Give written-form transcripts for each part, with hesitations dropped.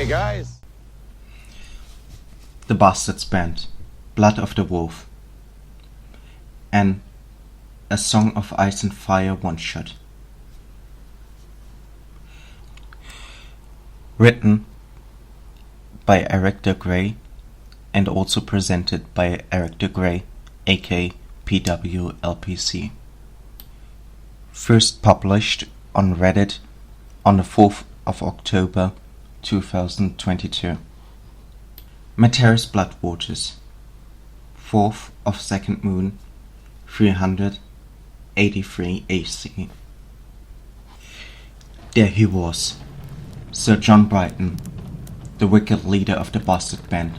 Hey guys! The Bastards Band, Blood of the Wolf, and A Song of Ice and Fire one-shot. Written by Eric de Grey and also presented by Eric de Grey, aka PWLPC. First published on Reddit on the 4th of October 2022. Materis Bloodwaters, 4th of 2nd moon, 383 AC. There he was, Sir John Brighton, the wicked leader of the Bastard Band.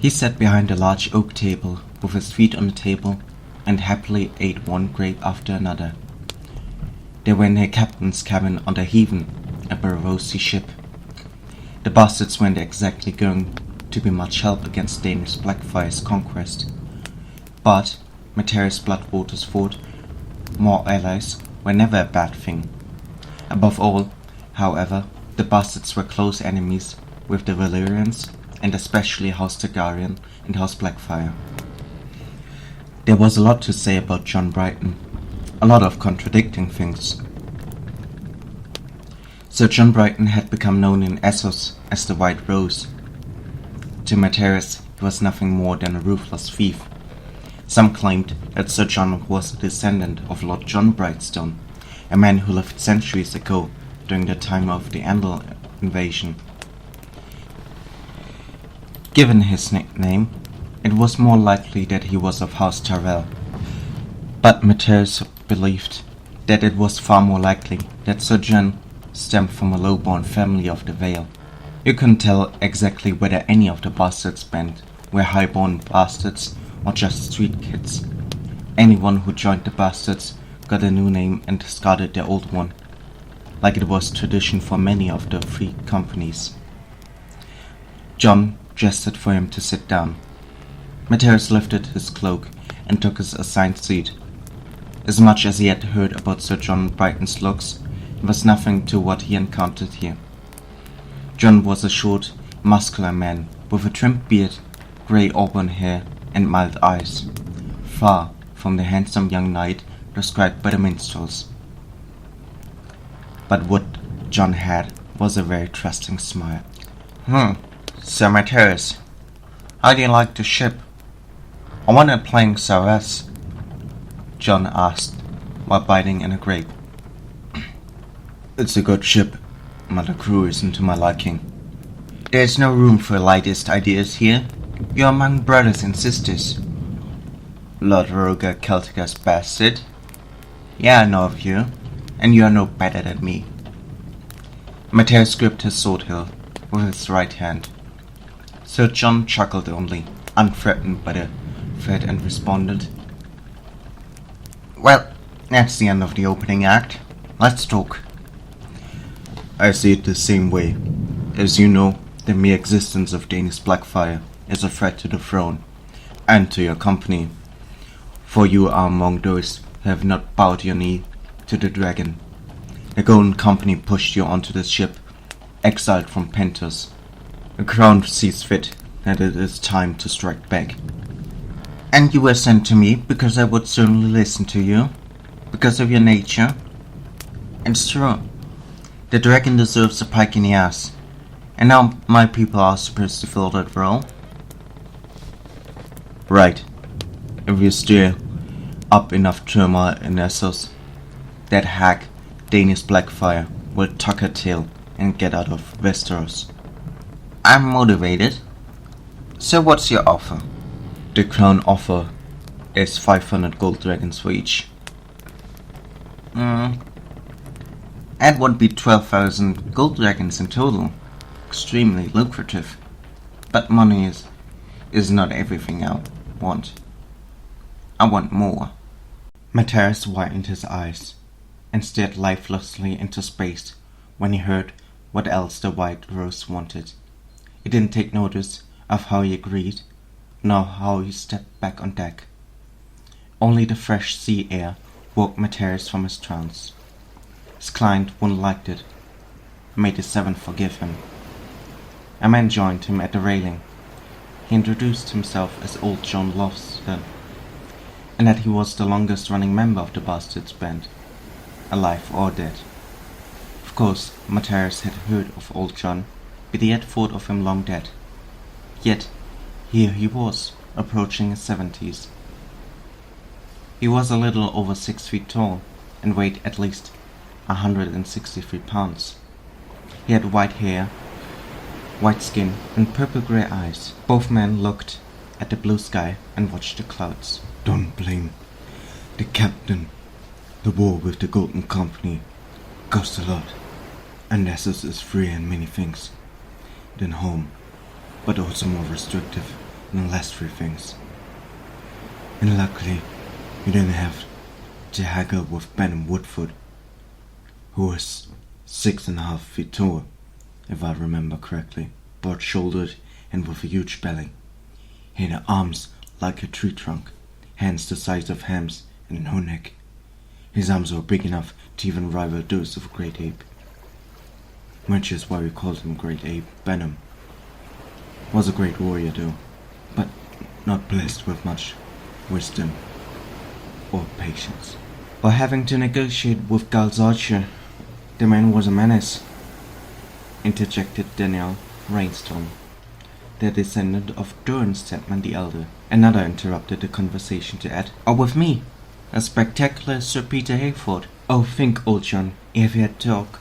He sat behind a large oak table with his feet on the table and happily ate one grape after another. They were in a captain's cabin on the Heaven, a Barossi ship. The bastards weren't exactly going to be much help against Danish Blackfire's conquest, but Materis Bloodwaters thought more allies were never a bad thing. Above all, however, the bastards were close enemies with the Valyrians, and especially House Targaryen and House Blackfire. There was a lot to say about John Brighton, a lot of contradicting things. Sir John Brighton had become known in Essos as the White Rose. To Materis, he was nothing more than a ruthless thief. Some claimed that Sir John was a descendant of Lord John Brightstone, a man who lived centuries ago during the time of the Andal invasion. Given his nickname, it was more likely that he was of House Tyrell, but Materis believed that it was far more likely that Sir John stemmed from a low-born family of the Vale. You couldn't tell exactly whether any of the Bastards Band were high-born bastards or just street kids. Anyone who joined the Bastards got a new name and discarded their old one, like it was tradition for many of the free companies. John gestured for him to sit down. Materis lifted his cloak and took his assigned seat. As much as he had heard about Sir John Brighton's looks, it was nothing to what he encountered here. John was a short, muscular man with a trimmed beard, grey auburn hair and mild eyes, far from the handsome young knight described by the minstrels. But what John had was a very trusting smile. Sir Materis, how do you like the ship? I wanted playing Saras, John asked while biting in a grape. It's a good ship, but the crew isn't to my liking. There's no room for lightest ideas here. You're among brothers and sisters. Lord Roger Celticus bastard. Yeah, I know of you, and you are no better than me. Mateus gripped his sword hilt with his right hand. Sir John chuckled only, unthreatened by the threat, and responded, Well, that's the end of the opening act. Let's talk. I see it the same way. As you know, the mere existence of Danish Blackfire is a threat to the throne, and to your company, for you are among those who have not bowed your knee to the dragon. The Golden Company pushed you onto this ship, exiled from Pentos. The crown sees fit that it is time to strike back. And you were sent to me because I would certainly listen to you, because of your nature. It's true. The dragon deserves a pike in the ass, and now my people are supposed to fill that role. Right. If you stir up enough turmoil in Essos, that hag, Danish Blackfire, will tuck her tail and get out of Westeros. I'm motivated. So what's your offer? The crown offer is 500 gold dragons for each. That would be 12,000 gold dragons in total. Extremely lucrative. But money is not everything I want. I want more. Materis widened his eyes and stared lifelessly into space when he heard what else the White Rose wanted. He didn't take notice of how he agreed, nor how he stepped back on deck. Only the fresh sea air woke Materis from his trance. His client wouldn't like it. May the Seven forgive him. A man joined him at the railing. He introduced himself as Old John Lofton, and that he was the longest-running member of the Bastards band, alive or dead. Of course, Matthias had heard of Old John, but he had thought of him long dead. Yet, here he was, approaching his 70s. He was a little over 6 feet tall, and weighed at least 163 pounds. He had white hair, white skin, and purple-grey eyes. Both men looked at the blue sky and watched the clouds. Don't blame the captain. The war with the Golden Company cost a lot, and Essos is free in many things than home, but also more restrictive in less free things. And luckily, you didn't have to haggle with Ben Woodford, who was 6.5 feet tall, if I remember correctly, broad-shouldered and with a huge belly. He had arms like a tree trunk, hands the size of hams, and no neck. His arms were big enough to even rival those of a great ape, which is why we called him Great Ape. Venom was a great warrior though, but not blessed with much wisdom or patience. By having to negotiate with Gul's archer, the man was a menace, interjected Daniel Rainstorm, the descendant of Durran Stedman the Elder. Another interrupted the conversation to add, "Or with me, a spectacular Sir Peter Hayford. Oh, think, Old John, if he had talked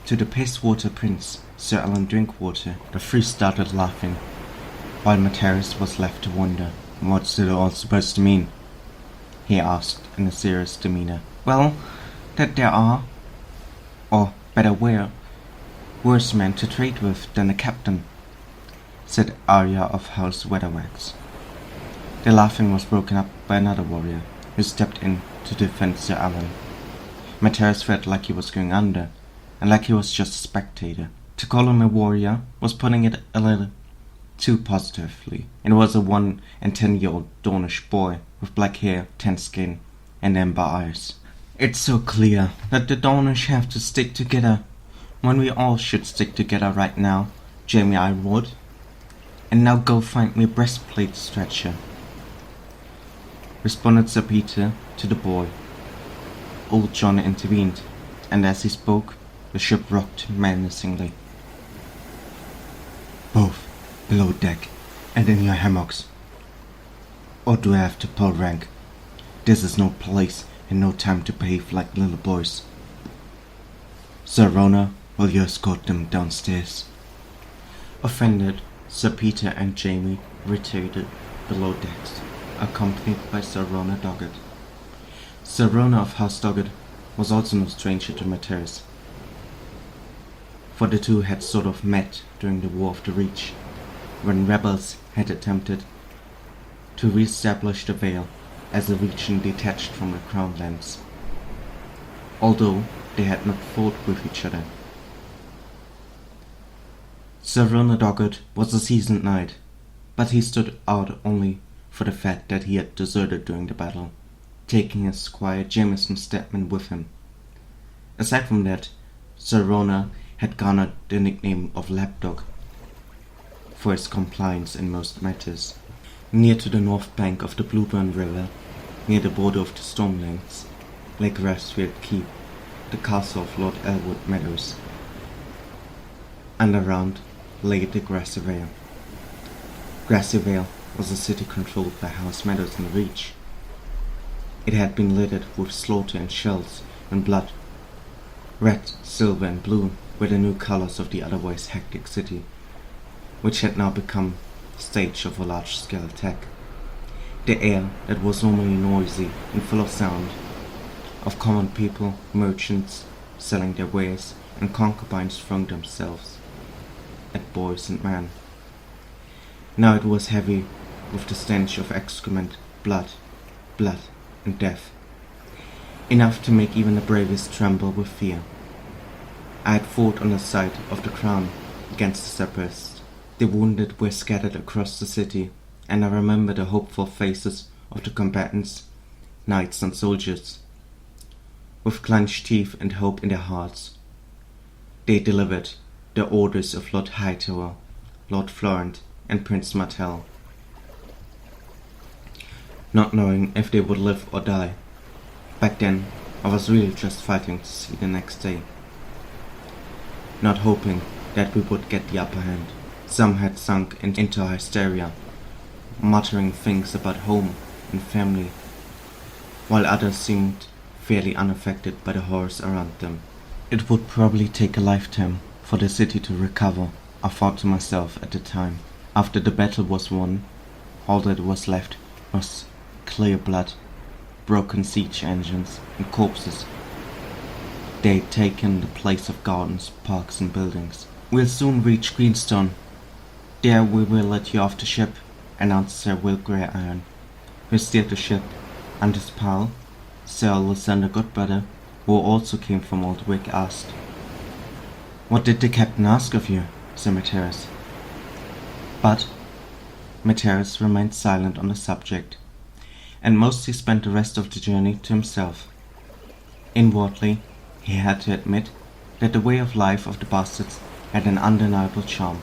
to the Pisswater Prince, Sir Alan Drinkwater." The three started laughing, while Matthias was left to wonder. "What's it all supposed to mean?" he asked in a serious demeanor. "Well, that there are, or better were, worse men to trade with than the captain," said Arya of House Weatherwax. The laughing was broken up by another warrior, who stepped in to defend Sir Alan. Matthias felt like he was going under, and like he was just a spectator. To call him a warrior was putting it a little too positively. It was a 1 and 10-year-old Dornish boy with black hair, tan skin, and amber eyes. "It's so clear that the Dornish have to stick together, when we all should stick together right now, Jamie Ironwood. And now go find me a breastplate stretcher," responded Sir Peter to the boy. Old John intervened, and as he spoke, the ship rocked menacingly. "Both below deck and in your hammocks. Or do I have to pull rank? This is no place and no time to behave like little boys. Sir Rona, will you escort them downstairs?" Offended, Sir Peter and Jamie retreated below decks, accompanied by Sir Rona Doggett. Sir Rona of House Doggett was also no stranger to Matthias, for the two had sort of met during the War of the Reach, when rebels had attempted to re-establish the Vale as a region detached from the Crown lands, although they had not fought with each other. Sir Rona Doggett was a seasoned knight, but he stood out only for the fact that he had deserted during the battle, taking his squire Jameson Stedman with him. Aside from that, Sir Rona had garnered the nickname of Lapdog for his compliance in most matters. Near to the north bank of the Blueburn River, near the border of the Stormlands, lay Grassfield Keep, the castle of Lord Elwood Meadows, and around lay the Grassy Vale. Grassy Vale was a city controlled by House Meadows and Reach. It had been littered with slaughter and shells and blood. Red, silver, and blue were the new colors of the otherwise hectic city, which had now become the stage of a large-scale attack. The air that was normally noisy and full of sound, of common people, merchants selling their wares, and concubines throwing themselves at boys and men. Now it was heavy with the stench of excrement, blood, and death, enough to make even the bravest tremble with fear. I had fought on the side of the Crown against the Separatists. The wounded were scattered across the city, and I remember the hopeful faces of the combatants, knights and soldiers. With clenched teeth and hope in their hearts, they delivered the orders of Lord Hightower, Lord Florent, and Prince Martell, not knowing if they would live or die. Back then, I was really just fighting to see the next day, not hoping that we would get the upper hand. Some had sunk into hysteria, muttering things about home and family, while others seemed fairly unaffected by the horrors around them. It would probably take a lifetime for the city to recover, I thought to myself at the time. After the battle was won, all that was left was clear blood, broken siege engines, and corpses. They had taken the place of gardens, parks, and buildings. "We'll soon reach Greenstone. There we will let you off the ship," announced Sir Will Greyeyron, who steered the ship, and his pal, Sir Alexander Goodbrother, who also came from Aldwych, asked, "What did the captain ask of you, Sir Matthias?" But Matthias remained silent on the subject, and mostly spent the rest of the journey to himself. Inwardly, he had to admit that the way of life of the bastards had an undeniable charm.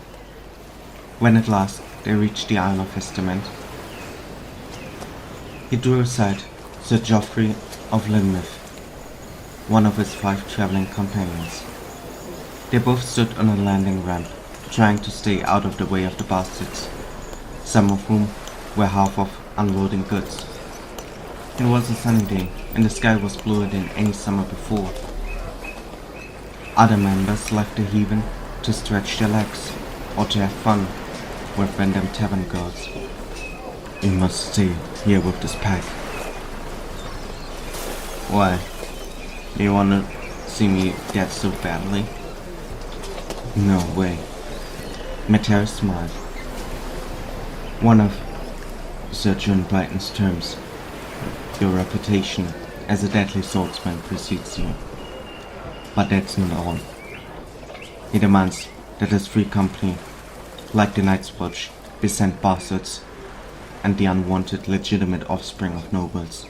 When at last they reached the Isle of Testament, he drew aside Sir Geoffrey of Lynmouth, one of his 5 travelling companions. They both stood on a landing ramp, trying to stay out of the way of the bastards, some of whom were half of unloading goods. It was a sunny day, and the sky was bluer than any summer before. Other members left the haven to stretch their legs, or to have fun with random tavern girls. "You must stay here with this pack." "Why? Do you want to see me dead so badly?" "No way." Matthias smiled. "One of Sir John Brighton's terms. Your reputation as a deadly swordsman precedes you. But that's not all. He demands that his free company, like the Night's Watch, be sent bastards and the unwanted legitimate offspring of nobles.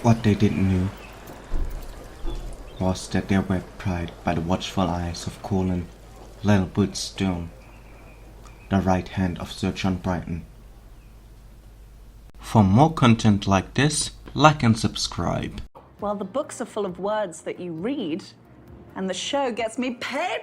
What they didn't know was that they were pried by the watchful eyes of Colin Lillwood Stone, the right hand of Sir John Brighton. For more content like this, like and subscribe. Well, the books are full of words that you read, and the show gets me paid.